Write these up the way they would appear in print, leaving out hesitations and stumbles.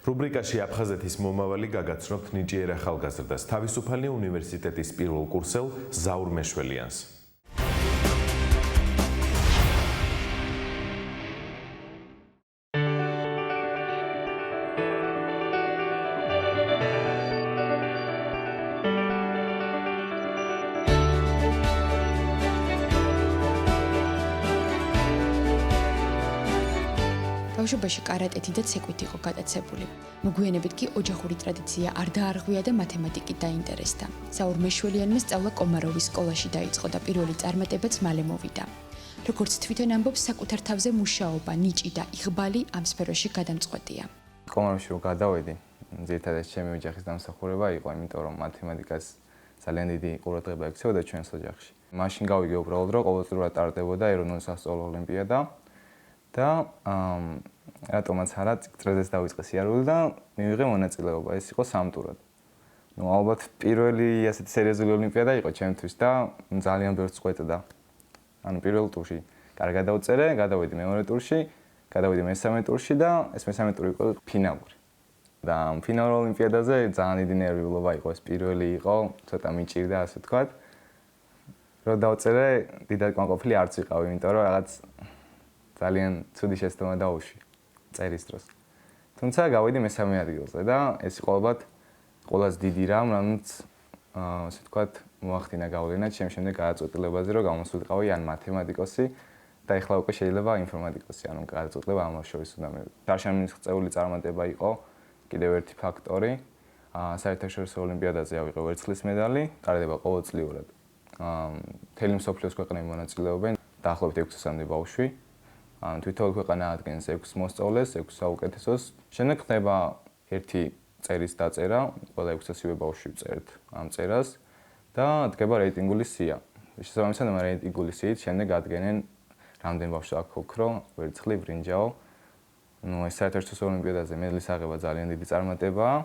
რუბრიკაში აფხაზეთის მომავალი გაგაცნობთ ნიჭიერ ახალგაზრდას, თავისუფალი უნივერსიტეტის პირველ კურსელ ზაურ მეშველიანს. ბავშვობაში კარატეთი და ცეკვით იყო გატაცებული. მოგვიანებით კი ოჯახური ტრადიცია არ დაარღვია და მათემატიკით დაინტერესდა. ზაურ მეშველიანმა სწავლა კომაროვის სკოლაში დაიწყო და პირველი წარმატებაც მალე მოვიდა. როგორც თვითონ ამბობს, საკუთარ თავზე მუშაობა, ნიჭი და იღბალი ამ სფეროში გადამწყვეტია. კომაროვში რო გადავედი, ძირითადად ჩემი ოჯახის დამსახურება იყო, იმიტომ რომ მათემატიკას ძალიან დიდი ყურადღება ექცეოდა ჩვენს ოჯახში. მაშინ გავიგე უბრალოდ, რომ ყოველწლიურად ტარდებოდა ეროვნული სასწავლო ოლიმპიადა და რატომაც არა წრეზეც დავიწყე სიარული და მივიღე მონაწილეობა. ეს იყო სამტურად. ალბათ პირველი ასეთი სერიოზული ოლიმპიადა იყო ჩემთვის და ძალიან ბევრს წყვეტდა. პირველ ტურში კარგად დავწერე, გადავედი მეორე ტურში, გადავედი მესამე ტურში და ეს მესამე ტური იყო ფინალური. და ფინალურ ოლიმპიადაზე ძალიან დიდი ნერვიულობა იყო, ეს პირველი იყო, ცოტა მიჭირდა ასე ვთქვათ. რო დავწერე, დიდად კმაყოფილი არც ვიყავი, იმიტომ რომ რაღაც ძალიან ცუდი შეცდომა დაუშვი წერის დროს. თუმცა გავედი მესამე ადგილზე და ეს იყო ალბათ ყველაზე დიდი რამ, რამაც ასე ვთქვათ, მოახდინა გავლენა ჩემ შემდეგ გადაწყვეტილებაზე, რომ გამოსულიყავი ან მათემატიკოსი და ეხლა უკვე შეიძლება ინფორმატიკოსი, ანუ გადაწყვეტილება ამ შორის უნდა მივიღო. დარშემისწეული წარმატება იყო კიდევ ერთი ფაქტორი. საერთაშორისო ოლიმპიადაზე ავიღე ვერცხლის медаლი, ტარდება ყოველწლიურად. მთელი მსოფლიოს ქვეყნები მონაწილეობენ, დაახლოებით 600-მდე ბავშვი. თვითონ ქვეყანა ადგენს 6 მოსწავლეს, 6 საუკეთესოს. შემდეგ ხდება ერთი წერის დაწერა, ყველა 600-ივე ბავშვი წერთ ამ წერას და დგება რეიტინგული სია. შესაბამისად, ამ რეიტინგული სიით შემდეგ ადგენენ რამდენ ბავშვს აქვს ოქრო, ვერცხლი, ბრინჯაო. ეს საერთაშორისო ოლიმპიადაზე მედლის აღება ძალიან დიდი წარმატებაა.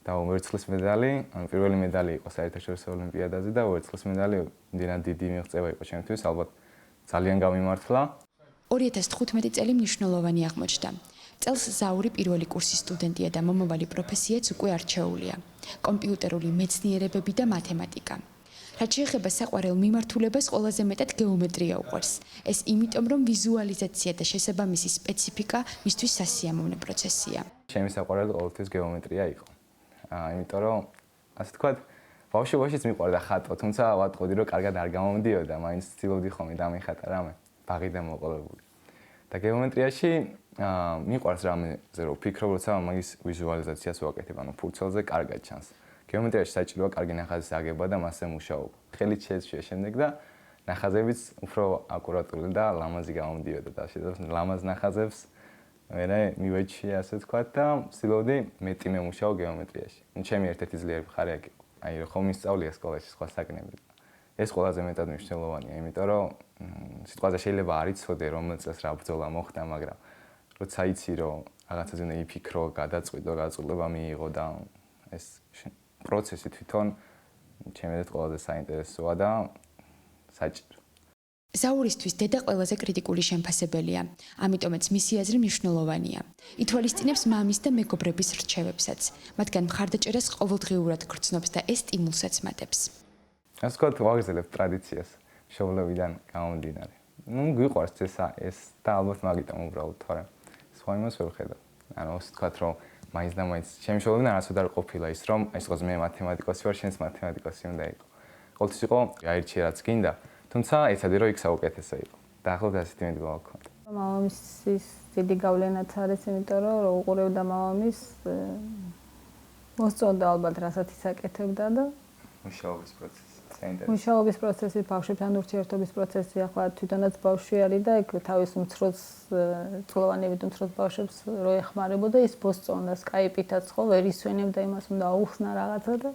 და ვერცხლის медаლი, პირველი медаლი იყო საერთაშორისო ოლიმპიადაზე და ვერცხლის медаლი მდენად დიდი მიღწევა იყო ჩემთვის, ალბათ ძალიან გამიმართლა. 2015 წელი მნიშვნელოვანი აღმოჩნდა. წელს ზაური პირველი კურსის სტუდენტია და მომავალი პროფესიაც უკვე არჩეულია. კომპიუტერული მეცნიერებები და მათემატიკა. რაც შეეხება საყვარელ მიმართულებას, ყველაზე მეტად გეომეტრია უყვარს. ეს იმიტომ, რომ ვიზუალიზაცია და შესაბამისი სპეციფიკა მისთვის სასიამოვნო პროცესია. ჩემი საყვარელი ყოველთვის გეომეტრია იყო. იმიტომ რომ ასე ვთქვათ, ბავშვობაშიც მიყვარდა ხატვა, თუმცა ვატყოდი, რომ კარგად არ გამომდიოდა, მაინც ცდილობდი ხოლმე დამეხატა რამე, ბაღიდან მოყოლებული. და გეომეტრიაში მიყვარს რამეზე რომ ვფიქრობ, როცა მაგის ვიზუალიზაციას ვაკეთებ, ანუ ფურცელზე კარგად ჩანს. გეომეტრიაში საჭიროა კარგი ნახაზის აგება და მასზე მუშაობა. ხელით შეეცვია შემდეგ და ნახაზებიც უფრო აკურატული და ლამაზი გამომდიოდა და შეიძლება ლამაზ ნახაზებს მე მივეჩვია ასე ვთქვათ და ვცდილობდი მეტი მემუშაო გეომეტრიაში. ჩემი ერთ-ერთი ძლიერი მხარე აქ იყო. რო ხომ ისწავლია სკოლაში სხვა საკნები. ეს ყველაზე მეტად მნიშვნელოვანია, იმიტომ რომ სიტყვაზე შეიძლება არ იცოდე რომელ წელს რა ბრძოლა მოხდა, მაგრამ როცა იცი რომ რაღაცაზე უნდა იფიქრო, გადაწყვიტო, გადაწყვეტილება მიიღო და ეს პროცესი თვითონ ჩემთვის ყველაზე საინტერესოა და საჭირო. ზაურისთვის დედა ყველაზე კრიტიკული შემფასებელია, ამიტომაც მისი აზრი მნიშვნელოვანია. ითვალისწინებს მამის და მეგობრების რჩევებსაც, მათგან მხარდაჭერას ყოველდღიურად გრძნობს და ეს სტიმულსაც მატებს. ასე ვთქვათ, ვაგრძელებ ტრადიციას მშობლებიდან გამომდინარე. გვიყვარს ეს და ალბათ მაგიტომ უბრალოდ, თორემ სხვა იმას ვერ ვხედავ. ანუ ასე ვთქვათ, რომ მაინც და მაინც ჩემი მშობლებიდან არასოდეს არ ყოფილა ის, რომ ეს ყოს მე მათემატიკოსი ვარ, შენც მათემატიკოსი უნდა იყო. ყოველთვის იყო აირჩიე რაც გინდა, თუმცა ეცადი რომ იქ საუკეთესო იყო. დაახლოებით ასეთი მედივა გქონდა. მამამისის დიდი გავლენაც არის, იმიტომ რომ უყურებდა მამამის მოსწონდა ალბათ რასაც ისაკეთებდა და მუშაობის პროცესი. მუშაობის პროცესი, ბავშვებთან ურთიერთობის პროცესი, ახლა თვითონაც ბავშვი არის და ეგ თავის უმცროს წლოვანებით უმცროს ბავშვებს რო ეხმარებოდა, ის მოსწონდა სკაიპითაც ხო, ვერ ისვენებდა იმას, უნდა აუხსნა რაღაცა და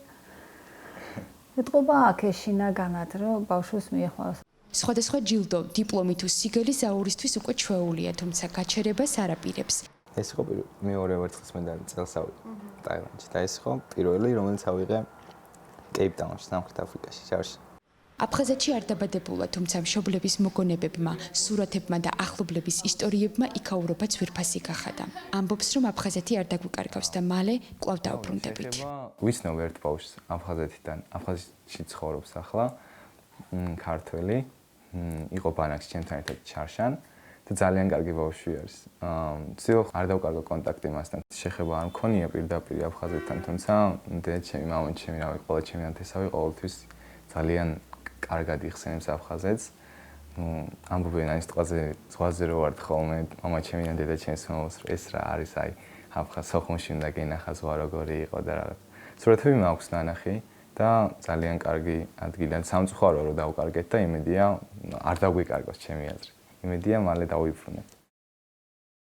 ეთყობა აქ ეშინა განად, რომ ბავშვს მიეხმაროს. სხვადასხვა ჯილდო, დიპლომი თუ სიგელი ზაურისთვის უკვე ჩვეულია, თუმცა გაჩერებას არ აპირებს. ეს იყო მეორე ვერცხლის медаლი წელს ავიღე ტაილანდში და ეს იყო პირველი, რომელიც ავიღე კეიპტაუნში, სამხრეთ აფრიკაში, შარში. აფხაზეთში არ დაბადებულა, თუმცა მშობლების მოგონებებმა, სურათებმა და ახლობლების ისტორიებმა იქაურობა ძვირფასი გახადა. ამბობს, რომ აფხაზეთი არ დაგვიკარგავს და მალე კვლავ დაუბრუნდებით. ვიცნობ ერთ ბავშვს აფხაზეთიდან, აფხაზეთში ცხოვრობს ახლა, ქართველი, იყო ბანაკში ჩემთან ერთად ჩარშან და ძალიან კარგი ბავშვი არის. ვცდილობ არ დავკარგო კონტაქტი მასთან. შეხება არ მქონია პირდაპირ აფხაზეთთან, თუმცა დედა ჩემი, მამა ჩემი, რავი, ყველა ჩემი ანთესავი ყოველთვის ძალიან კარგად იხსენებს აფხაზეთს. ამბობენ აი ზღვაზე რო ვართ ხოლმე, მამა ჩემი და დედა ჩემს მომს ეს რა არის აი აფხაზ სოხუმში უნდა გენახა ზღვა როგორი იყო და რა. სურათები მაქვს ნანახი და ძალიან კარგი ადგილიდან სამწუხარო რომ დავკარგეთ და იმედია არ დაგვიკარგოს ჩემი აზრით. იმედია მალე დავიბრუნებთ.